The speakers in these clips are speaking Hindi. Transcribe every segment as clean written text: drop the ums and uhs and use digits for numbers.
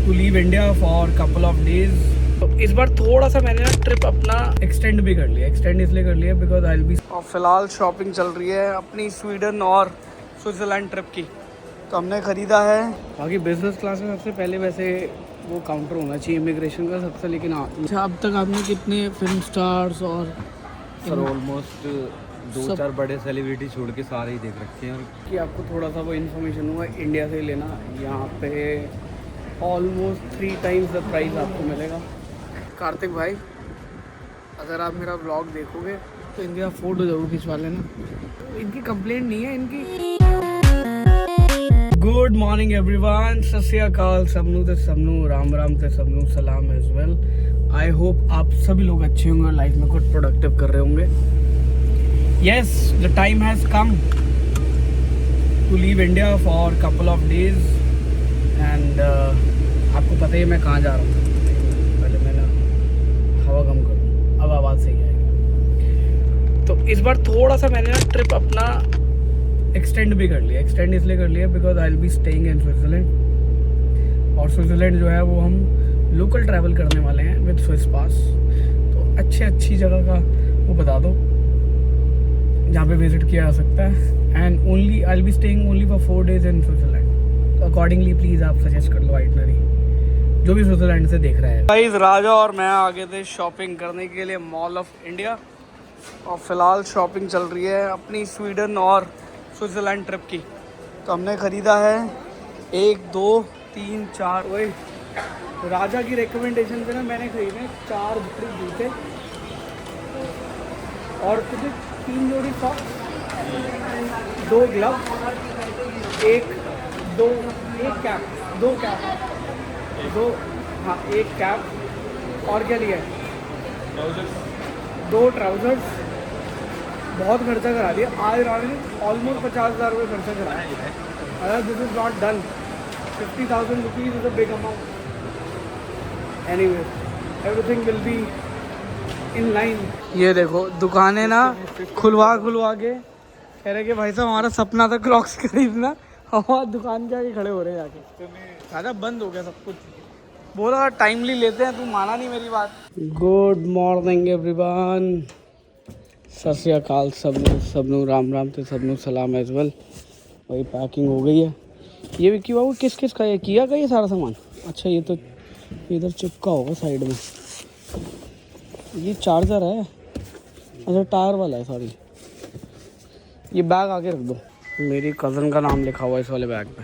To leave India for couple of days. तो इस बार थोड़ा सा मैंने ना ट्रिप अपना एक्सटेंड भी कर लिया। एक्सटेंड इसलिए कर लिया बिकॉज आई विल बी। और फिलहाल शॉपिंग चल रही है अपनी स्वीडन और स्विट्ज़रलैंड ट्रिप की। तो हमने ख़रीदा है, बाकी बिजनेस क्लास में सबसे पहले वैसे वो काउंटर होना चाहिए इमिग्रेशन का सबसे। लेकिन अच्छा, अब तक आपने कितने फिल्म स्टार्स और सर ऑलमोस्ट 2-4 बड़े सेलिब्रिटी छोड़ के सारे ही देख रखे हैं। और कि आपको थोड़ा सा वो इन्फॉर्मेशन हुआ इंडिया से लेना, यहाँ पे ऑलमोस्ट 3 टाइम्स द प्राइस आपको मिलेगा। कार्तिक भाई, अगर आप मेरा ब्लॉग देखोगे तो इनके साथ फ़ोटो ज़रूर खिंचवा लेना। इनकी कंप्लेंट नहीं है इनकी। गुड मॉर्निंग एवरीवन, सत श्री अकाल सबनू ते सबनू, राम राम ते सबनू सलाम एज वेल। आई होप आप सभी लोग अच्छे होंगे और लाइफ में कुछ प्रोडक्टिव कर रहे होंगे। Yes, the time has come to leave India for couple of days and आपको पता ही मैं कहाँ जा रहा हूँ। पहले मैं ना हवा कम करूँ, अब आवाज़ सही आएगी। तो इस बार थोड़ा सा मैंने ना ट्रिप अपना एक्सटेंड भी कर लिया। एक्सटेंड इसलिए कर लिया because I will be staying in Switzerland. और स्विट्ज़रलैंड जो है वो हम लोकल ट्रैवल करने वाले हैं विद स्विस पास। तो अच्छी जगह का वो बता दो जहाँ पे विजिट किया जा सकता है। And only I will be staying only for 4 days in Switzerland. तो अकॉर्डिंगली प्लीज़ आप सजेस्ट कर लो आइटनरी जो भी स्विट्ज़रलैंड से देख रहा है। गाइस, राजा और मैं आगे थे शॉपिंग करने के लिए मॉल ऑफ इंडिया। और फिलहाल शॉपिंग चल रही है अपनी स्वीडन और स्विट्ज़रलैंड ट्रिप की। तो हमने ख़रीदा है 1 2 3 4 वही राजा की रिकमेंडेशन पे ना मैंने खरीदे 4 जूते और कुछ 3 जोड़ी सॉक्स, 2 ग्लव, एक कैप, 2 कैप और क्या लिया है 2 ट्राउजर्स। बहुत खर्चा करा दिया आज रात में, ऑलमोस्ट 50,000 रुपये खर्चा कराया। अगर this is not done 50,000 rupees is a big amount. Anyway, everything will be in line. ये देखो दुकानें ना खुलवा के कह रहे कि भाई साहब हमारा सपना था क्रॉक्स खरीदना, हमारा दुकान के आगे खड़े हो रहे हैं जाके। दादा बंद हो गया सब कुछ। बोला टाइमली लेते हैं, तू माना नहीं मेरी बात। गुड मॉर्निंग एवरीवन, सत श्री अकाल सबनू, राम राम ते सबनू सलाम एज वेल। वही पैकिंग हो गई है। ये विक्की बाबू किस का ये किया का ये सारा सामान? अच्छा, ये तो इधर चिपका होगा साइड में। ये चार्जर है, अच्छा टायर वाला है, सॉरी। ये बैग आगे रख दो। मेरी कज़न का नाम लिखा हुआ है इस वाले बैग पे,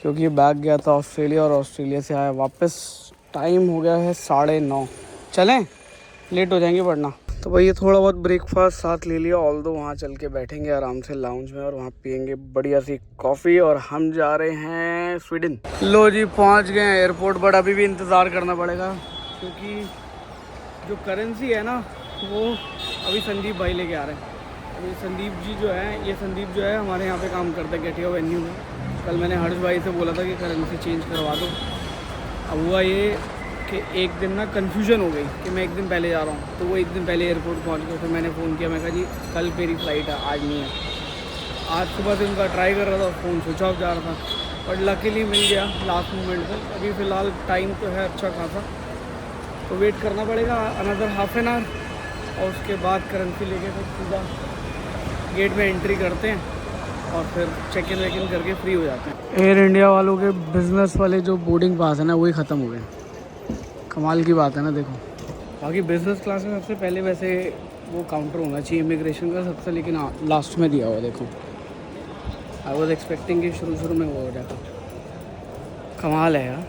क्योंकि ये बैग गया था ऑस्ट्रेलिया और ऑस्ट्रेलिया से आया वापस। टाइम हो गया है 9:30। चलें, लेट हो जाएंगे वरना। तो भाई ये थोड़ा बहुत ब्रेकफास्ट साथ ले लिया। ऑल दो वहाँ चल के बैठेंगे आराम से लाउंज में और वहाँ पियेंगे बढ़िया सी कॉफ़ी। और हम जा रहे हैं स्वीडन। लो जी, पहुँच गए हैं एयरपोर्ट, बट अभी भी इंतज़ार करना पड़ेगा क्योंकि जो करेंसी है ना वो अभी संदीप भाई लेके आ रहे हैं। अभी संदीप जो है हमारे यहाँ पे काम करते हैं गेटिया वेन्यू में। कल मैंने हर्ष भाई से बोला था कि करेंसी चेंज करवा दो। अब हुआ ये कि एक दिन ना कन्फ्यूजन हो गई कि मैं एक दिन पहले जा रहा हूँ, तो वो एक दिन पहले एयरपोर्ट पहुँच गए। फिर मैंने फ़ोन किया, मैं कहा जी कल मेरी फ़्लाइट है, आज नहीं है। आज सुबह से उनका ट्राई कर रहा था, फ़ोन स्विच ऑफ जा रहा था, बट लकीली मिल गया लास्ट मोमेंट पे। अभी फ़िलहाल टाइम तो है अच्छा खासा, तो वेट करना पड़ेगा अनदर हाफ एन आवर। और उसके बाद करेंसी लेके फिर सीधा गेट में एंट्री करते हैं और फिर चेक इन करके फ्री हो जाते हैं। एयर इंडिया वालों के बिज़नेस वाले जो बोर्डिंग पास है ना वही ख़त्म हो गए। कमाल की बात है ना। देखो, बाकी बिज़नेस क्लास में सबसे पहले वैसे वो काउंटर होना चाहिए इमिग्रेशन का सबसे, लेकिन लास्ट में दिया हुआ। देखो, आई वॉज एक्सपेक्टिंग कि शुरू में वो हो जाता। कमाल है यार,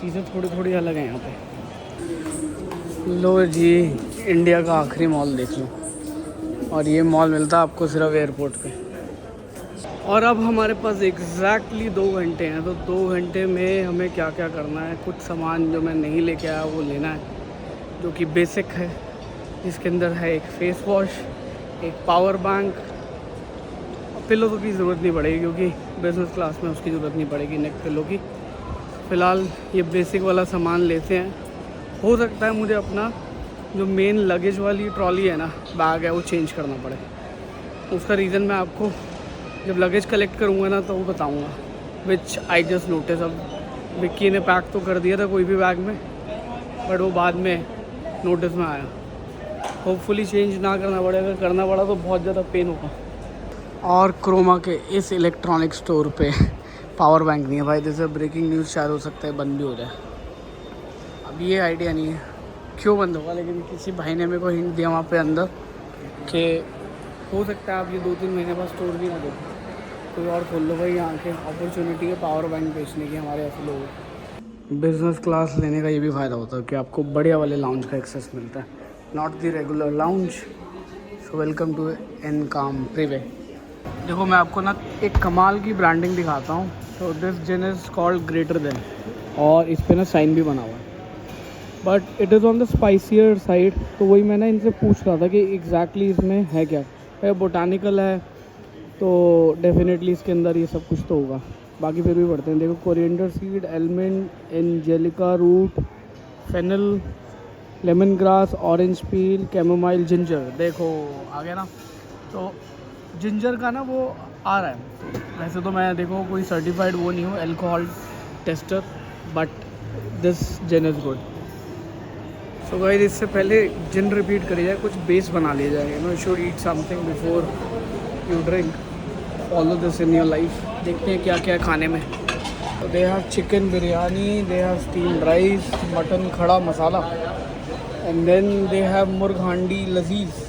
चीज़ें थोड़ी अलग हैं यहाँ पे। लो जी, इंडिया का आखिरी मॉल देख लो, और ये मॉल मिलता है आपको सिर्फ एयरपोर्ट पे। और अब हमारे पास एग्जैक्टली 2 घंटे हैं। तो 2 घंटे में हमें क्या क्या करना है। कुछ सामान जो मैं नहीं लेके आया वो लेना है, जो कि बेसिक है, जिसके अंदर है एक फेस वॉश, एक पावर बैंक। पिलो की ज़रूरत नहीं पड़ेगी क्योंकि बिज़नेस क्लास में उसकी ज़रूरत नहीं पड़ेगी नेक पिलो की। फ़िलहाल ये बेसिक वाला सामान लेते हैं। हो सकता है मुझे अपना जो मेन लगेज वाली ट्रॉली है ना, बैग है, वो चेंज करना पड़े। उसका रीज़न मैं आपको जब लगेज कलेक्ट करूँगा ना तो वो बताऊँगा, विच आई जस्ट नोटिस। अब विक्की ने पैक तो कर दिया था कोई भी बैग में, बट वो बाद में नोटिस में आया। होपफुली चेंज ना करना पड़े, अगर करना पड़ा तो बहुत ज़्यादा पेन होगा। और क्रोमा के इस इलेक्ट्रॉनिक स्टोर पे पावर बैंक नहीं है भाई। जैसे ब्रेकिंग न्यूज़ शायद हो सकता है बंद भी हो जाए, अब ये आइडिया नहीं है क्यों बंद होगा, लेकिन किसी भाई ने मेरे को हिंट दिया वहाँ पे अंदर कि हो सकता है आप ये 2-3 महीने बाद स्टोर भी ना दो, कोई और खोल लो भाई। यहाँ के अपॉर्चुनिटी है पावर बैंक बेचने की हमारे ऐसे लोग। बिज़नेस क्लास लेने का ये भी फ़ायदा होता है कि आपको बढ़िया वाले लाउंज का एक्सेस मिलता है, not the regular lounge. So welcome to Encalm Prive. देखो मैं आपको ना एक कमाल की ब्रांडिंग दिखाता हूँ। तो this gin is called greater than, और इस पर ना साइन भी बना हुआ है, but it is on the spicier side. तो वही मैं ना इनसे पूछ रहा था कि एग्जैक्टली इसमें है क्या। है बोटानिकल है तो डेफिनेटली इसके अंदर ये सब कुछ तो होगा, बाकी फिर भी पढ़ते हैं। देखो coriander seed, almond, angelica root, fennel, lemon grass, orange peel, chamomile, ginger. देखो आ गया ना। तो जिंजर का ना वो आ रहा है। वैसे तो मैं देखो कोई सर्टिफाइड वो नहीं हूँ alcohol taster, but this gin is good. So guys इससे पहले जिन रिपीट करी जाए, कुछ बेस बना लिया जाए। You know should eat something before you drink, follow this in your life. देखते हैं क्या क्या है खाने में। तो they have chicken biryani, they have steamed rice, mutton खड़ा मसाला, एंड देन दे हैव मुर्ग हांडी लजीज।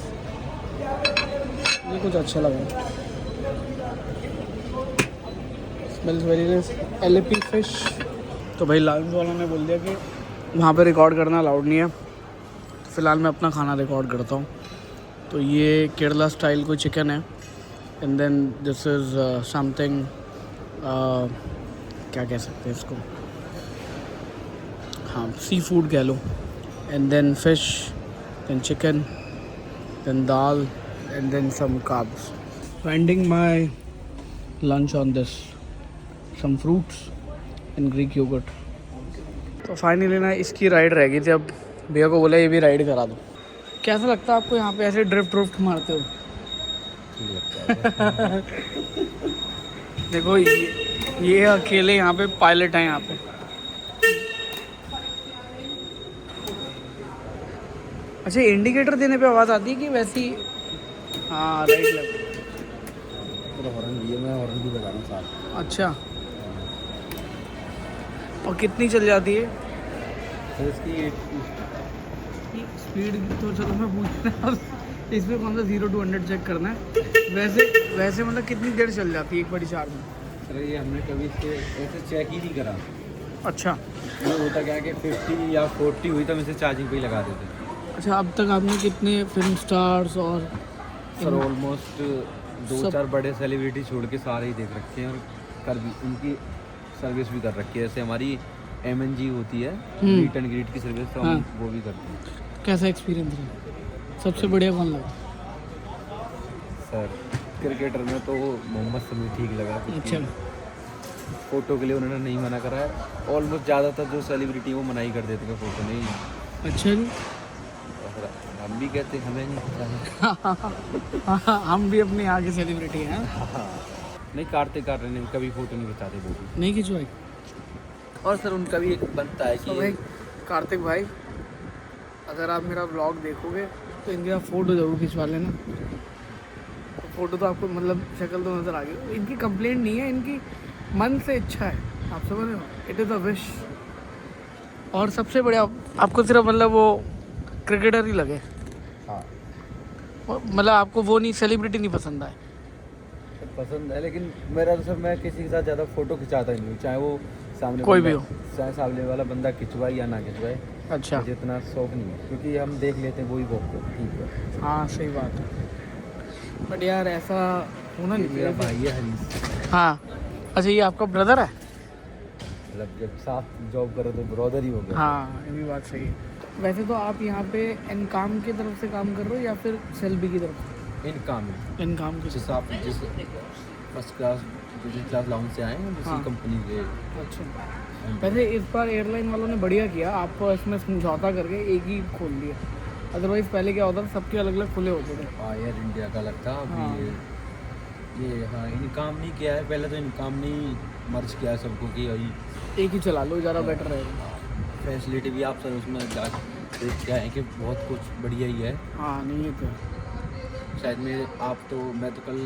ये कुछ अच्छा लगा, smells very nice. LP fish. तो भाई लाउंज वालों ने बोल दिया कि वहाँ पे रिकॉर्ड करना अलाउड नहीं है, तो फ़िलहाल मैं अपना खाना रिकॉर्ड करता हूँ। तो ये केरला स्टाइल कोई चिकन है, and then this is something, क्या कह सकते हैं इसको, हाँ सी फूड कह लो। And then fish, then chicken, then dal, and then some carbs. Ending my lunch on this, some fruits and Greek yogurt. तो फाइनली ना इसकी राइड रह गई थी, अब भैया को बोला ये भी राइड करा दो। कैसा लगता है आपको यहाँ पे ऐसे ड्रिफ्ट मारते हो? देखो ये अकेले यहाँ पे पायलट हैं यहाँ पे। अच्छा इंडिकेटर देने पे आवाज़ आती है कि वैसी? हाँ राइट लग। हॉर्न भी है, मैं हॉर्न भी बजा रहा हूँ साथ। अच्छा, और कितनी चल जाती है तो इसकी स्पीड? तो चलो मैं पूछ रहा हूँ इसमें कौन सा 0 to 100 चेक करना है। वैसे मतलब कितनी देर चल जाती है एक बड़ी चार्ज में? सर ये हमने कभी इसके ऐसे चेक ही नहीं करा। अच्छा, ये होता क्या है कि 50 या 40 हुई तो हम इसे चार्जिंग पे ही लगा देते। अच्छा अब तक आपने कितने फिल्म स्टार्स और सर ऑलमोस्ट 2-4 बड़े सेलिब्रिटी छोड़ के सारे ही देख रखे हैं, और कर भी उनकी सर्विस भी कर रखी है। जैसे हमारी MNG होती है मीट एंड ग्रीट की सर्विस, तो हम वो भी करते हैं। कैसा एक्सपीरियंस रहा? सबसे बढ़िया कौन लगा? सर क्रिकेटर में तो मोहम्मद शमी ठीक लगा। अच्छा, फ़ोटो के लिए उन्होंने नहीं मना करा है। ऑलमोस्ट ज़्यादातर जो सेलिब्रिटी वो मना ही कर देते हैं फ़ोटो नहीं। अच्छा जी। और हम भी कहते हैं हमें नहीं पता। हम भी अपने यहाँ के सेलिब्रिटी हैं। नहीं कार्तिक आर्यन ने कभी फ़ोटो नहीं बचाते वो भी नहीं खिंचवाई? और सर उनका भी एक बनता है तो भाई कार्तिक भाई अगर आप मेरा ब्लॉग देखोगे तो इनके साथ फ़ोटो ज़रूर खिंचवा लेना। तो फ़ोटो तो आपको मतलब शक्ल तो नज़र आ गई। इनकी कंप्लेंट नहीं है, इनकी मन से इच्छा है, आप समझ रहे हो, इट इज़ अ विश। और सबसे बढ़िया आपको सिर्फ मतलब वो क्रिकेटर ही लगे, हाँ मतलब आपको वो नहीं, सेलिब्रिटी नहीं पसंद आए? पसंद है, लेकिन मेरा तो सर मैं किसी के साथ ज़्यादा फ़ोटो खिंचाता ही नहीं हूँ, चाहे वो सामने कोई भी हो, चाहे सामने वाला बंदा खिंचवाए या ना खिंचवाए। अच्छा, मुझे इतना शौक नहीं है, क्योंकि हम देख लेते हैं वही बहुत ठीक है। हाँ सही बात है, बट यार ऐसा होना नहीं मेरा चाहिए। भाई है हरीश। हाँ अच्छा, ये आपका ब्रदर है? मतलब जब साथ जॉब करो तो ब्रदर ही हो गया। हाँ ये भी बात सही है। वैसे तो आप यहाँ पे एनकॉम की तरफ से काम कर रहे हो या फिर सेल्बी की तरफ? इनकम एनकॉम की। जिस आप जिस first class business class lounge से आए हैं उसी हाँ। कंपनी के। अच्छा, वैसे इस बार एयरलाइन वालों ने बढ़िया किया, आपको इसमें समझौता करके एक ही खोल दिया। अदरवाइज़ पहले क्या होता था, सबके अलग अलग खुले होते थे। एयर इंडिया का लगता अभी हाँ। ये हाँ इनकम नहीं किया है, पहले तो इनकम नहीं मर्ज किया है सबको कि भाई एक ही चला लो, ज़्यादा बेटर रहेगा। फैसिलिटी भी आप सर उसमें जा क्या है कि बहुत कुछ बढ़िया ही है। हाँ नहीं ये तो शायद मेरे आप तो मैं तो कल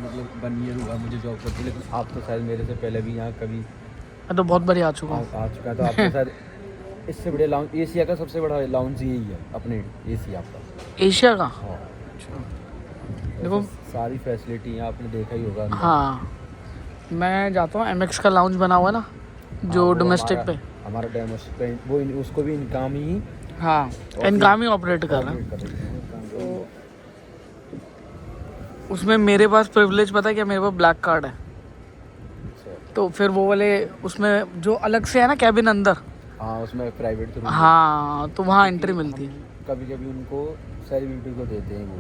मतलब 1 ईयर हुआ मुझे जॉब करते, लेकिन आप तो शायद मेरे से पहले भी यहाँ कभी मैं तो बहुत बारी आ चुका हूँ। आ चुका है। तो आपके साथ इससे बड़े लाउंज एशिया का सबसे बड़ा लाउंज यही है अपने एशिया आपका। एशिया का? हाँ देखो सारी फैसिलिटी आपने देखा ही होगा। हाँ, मैं जाता हूँ MX का लाउंज बना हुआ है ना, जो वो डोमेस्टिक पे। हमारा डोमेस्टिक पे वो उसको भी इनकाम ही हाँ, इनकाम ही ऑपरेट कर रहा है। कर रही है। तो उसमें मेरे पास प्रिविलेज पता है क्या, मेरे पास ब्लैक कार्ड है। तो फिर वो वाले उसमें जो अलग से है ना कैबिन अंदर, हाँ उसमें प्राइवेट थ्रू, हाँ तो वहाँ एंट्री मिलती है। कभी कभी उनको सेलिब्रिटी को देते हैं वो।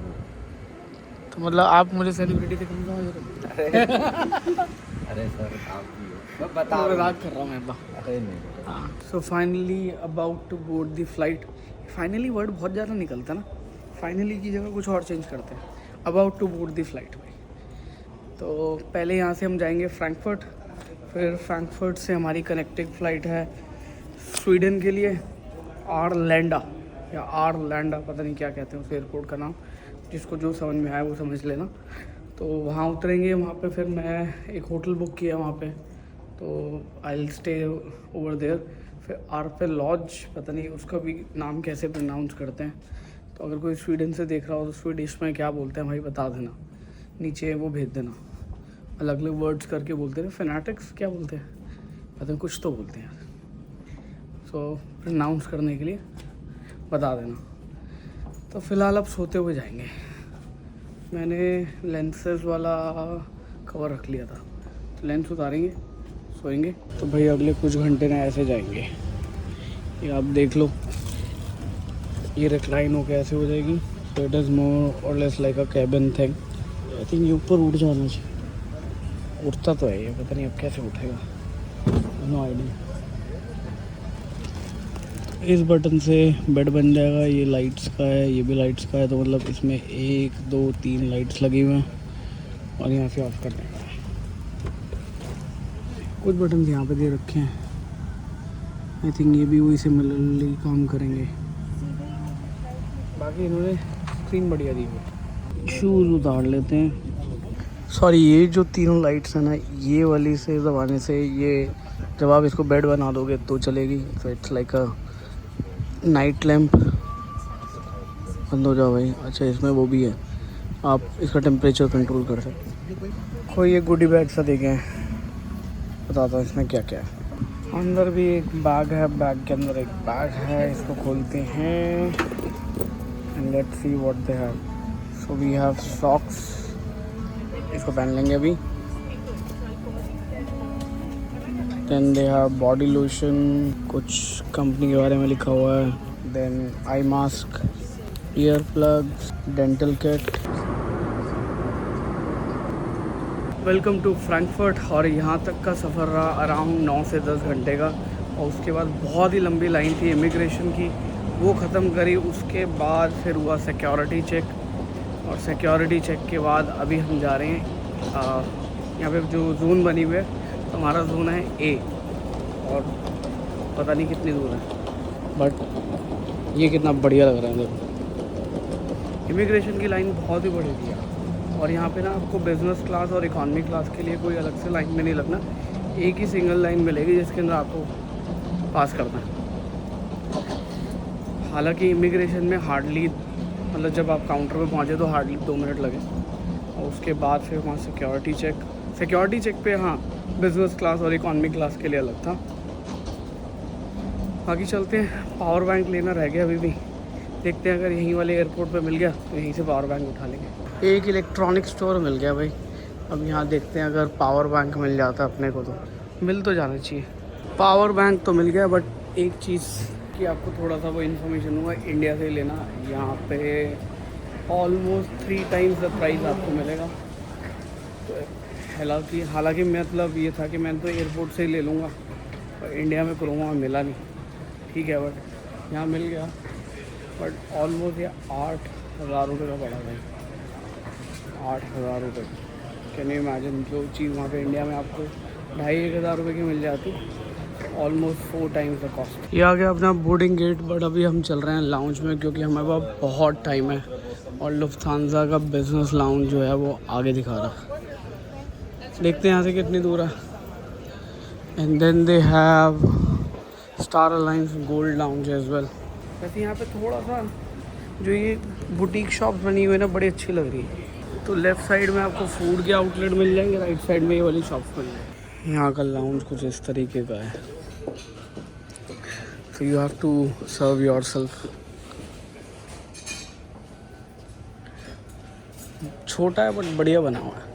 तो मतलब आप मुझे सेलिब्रिटी से कम समझ रहे हो? अरे सर आप भी बता मजाक कर रहा हूँ मैं। अरे नहीं। हाँ, so finally about to board the flight. Finally word बहुत ज़्यादा निकलता ना, फाइनली की जगह कुछ और चेंज करते हैं। About to board the flight भाई। तो पहले यहाँ से हम जाएंगे फ्रैंकफर्ट, फिर फ्रैंकफर्ट से हमारी कनेक्टिंग फ़्लाइट है स्वीडन के लिए, आरलैंडा या आरलैंडा, पता नहीं क्या कहते हैं उस एयरपोर्ट का नाम, जिसको जो समझ में आए वो समझ लेना। तो वहाँ उतरेंगे, वहाँ पे फिर मैं एक होटल बुक किया वहाँ पे, तो I will stay over there. फिर आरपे लॉज, पता नहीं उसका भी नाम कैसे प्रोनाउंस करते हैं, तो अगर कोई स्वीडन से देख रहा हो तो स्वीडिश में क्या बोलते हैं भाई बता देना, नीचे वो भेज देना। अलग अलग वर्ड्स करके बोलते हैं, फैनाटिक्स क्या बोलते हैं पता नहीं, कुछ तो बोलते हैं। सो प्रोनाउंस करने के लिए बता देना। तो फ़िलहाल अब सोते हुए जाएंगे। मैंने लेंसेज वाला कवर रख लिया था, तो लेंस उतारेंगे, सोएंगे। तो भाई अगले कुछ घंटे में ऐसे जाएंगे, ये आप देख लो, ये रिक्लाइन होकर ऐसे हो जाएगी। सो इट इज़ मोर और less like a cabin thing. I think ये ऊपर उठ जाना चाहिए, उठता तो है ये, पता नहीं अब कैसे उठेगा, नो आइडिया। इस बटन से बेड बन जाएगा, ये लाइट्स का है, ये भी लाइट्स का है, तो मतलब इसमें 1 2 3 लाइट्स लगी हुई हैं और यहाँ से ऑफ कर देंगे। कुछ बटन यहाँ पे दे रखे हैं, आई थिंक ये भी वही सिमिलरली काम करेंगे। बाकी इन्होंने स्क्रीन बढ़िया दी हुई। शूज़ उतार लेते हैं। सॉरी, ये जो तीनों लाइट्स हैं ना, ये वाली से दबाने से ये जब आप इसको बेड बना दोगे तो चलेगी। तो it's like a night lamp. बंद हो जाओ भाई। अच्छा इसमें वो भी है, आप इसका टेम्परेचर कंट्रोल कर सकते। कोई ये गुडी बैग सा देखें, बताता हूँ इसमें क्या क्या है। अंदर भी एक बैग है, बैग के अंदर एक बैग है, इसको खोलते हैं and let's see what they have. So we have socks, इसको पहन लेंगे अभी। Then they have body lotion, कुछ कंपनी के बारे में लिखा हुआ है। Then eye mask, ear plugs, dental kit. Welcome to Frankfurt. और यहाँ तक का सफ़र रहा अराउंड 9 से 10 घंटे का, और उसके बाद बहुत ही लंबी लाइन थी इमिग्रेशन की, वो ख़त्म करी। उसके बाद फिर हुआ सिक्योरिटी चेक, और सिक्योरिटी चेक के बाद अभी हम जा रहे हैं यहाँ पे जो जोन बनी हुई है, तो हमारा जोन है ए, और पता नहीं कितनी दूर है, बट ये कितना बढ़िया लग रहा है। देखो इमिग्रेशन की लाइन बहुत ही बड़ी थी यार। और यहाँ पे ना आपको बिज़नेस क्लास और इकॉनमी क्लास के लिए कोई अलग से लाइन में नहीं लगना, एक ही सिंगल लाइन मिलेगी जिसके अंदर आपको पास करना है। हालांकि इमिग्रेशन में हार्डली, मतलब जब आप काउंटर पे पहुँचे तो हार्डली 2 मिनट लगे, और उसके बाद फिर वहाँ सिक्योरिटी चेक पे हाँ बिज़नेस क्लास और इकॉनमी क्लास के लिए अलग था। बाकी चलते हैं, पावर बैंक लेना रह गया अभी भी, देखते हैं अगर यहीं वाले एयरपोर्ट पे मिल गया तो यहीं से पावर बैंक उठा लेंगे। एक इलेक्ट्रॉनिक स्टोर मिल गया भाई, अब यहाँ देखते हैं अगर पावर बैंक मिल जाता अपने को, तो मिल तो जाना चाहिए। पावर बैंक तो मिल गया, बट एक चीज़ कि आपको थोड़ा सा वो इन्फॉर्मेशन हुआ, इंडिया से लेना, यहाँ पे ऑलमोस्ट 3 टाइम्स द प्राइस आपको मिलेगा। तो हालांकि मतलब ये था कि मैं तो एयरपोर्ट से ही ले लूँगा, और इंडिया में करूँगा, मिला नहीं, ठीक है, बट यहाँ मिल गया। बट ऑलमोस्ट ये 8,000 रुपये का पड़ा भाई, 8,000 रुपये। कैन यू इमेजिन, जो चीज़ वहाँ पे इंडिया में आपको 2,500-1,000 रुपये की मिल जाती, ऑलमोस्ट 4 times द कॉस्ट। ये आ गया अपना बोर्डिंग गेट, बट अभी हम चल रहे हैं लाउंज में क्योंकि हमारे पास बहुत टाइम है और लुफ्थांसा का बिजनेस लाउंज जो है वो आगे दिखा रहा। देखते हैं यहाँ से कितनी दूर है। And then they have Star Alliance Gold lounge as well. वैसे यहाँ पे थोड़ा सा जो ये बुटीक शॉप्स बनी हुई है ना, बड़ी अच्छी लग रही है। तो लेफ़्ट साइड में आपको फूड के आउटलेट मिल जाएंगे, राइट साइड में ये वाली शॉप्स मिल जाएंगी। यहाँ का लाउंज कुछ इस तरीके का है, तो you have to serve yourself. छोटा है बट बढ़िया बना हुआ है।